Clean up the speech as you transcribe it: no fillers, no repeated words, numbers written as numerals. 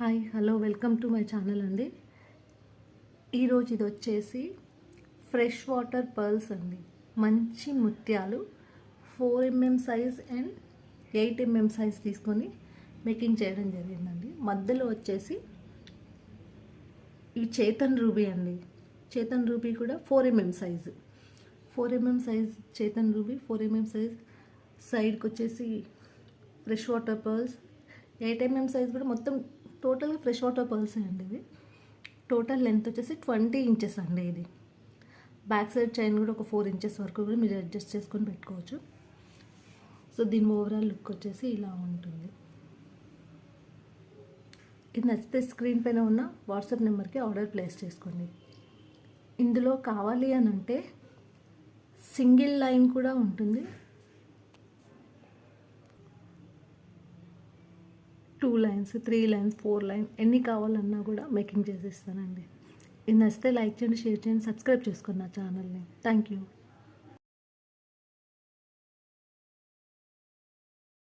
Hi hello welcome to my channel అండి. ఈరోజు ఇది వచ్చేసి ఫ్రెష్ వాటర్ పర్ల్స్ అండి. మంచి ముత్యాలు 4mm size and 8mm size తీసుకొని మేకింగ్ చేయడం జరిగిందండి. మధ్యలో వచ్చేసి ఇవి చేతన్ రూబీ అండి. చేతన్ రూబీ కూడా 4mm size, 4mm size Chetan ruby, 4mm size సైడ్కి వచ్చేసి fresh water pearls, 8mm size కూడా. మొత్తం టోటల్గా ఫ్రెష్ వాటర్ పర్ల్స్ అండి. ఇది టోటల్ లెంత్ వచ్చేసి 20 ఇంచెస్ అండి. ఇది బ్యాక్ సైడ్ చైన్ కూడా ఒక 4 ఇంచెస్ వరకు కూడా మీరు అడ్జస్ట్ చేసుకొని పెట్టుకోవచ్చు. సో దీని ఓవరాల్ లుక్ వచ్చేసి ఇలా ఉంటుంది. ఇది నచ్చితే స్క్రీన్ పైన ఉన్న వాట్సాప్ నెంబర్కి ఆర్డర్ ప్లేస్ చేసుకోండి. ఇందులో కావాలి అని అంటే సింగిల్ లైన్ కూడా ఉంటుంది, 2 లైన్స్, 3 లైన్స్, 4 లైన్ ఎన్ని కావాలన్నా కూడా మేకింగ్ చేసేస్తానండి. ఇది నచ్చితే లైక్ చేయండి, షేర్ చేయండి, సబ్స్క్రైబ్ చేసుకోండి నా ఛానల్ని. Thank you.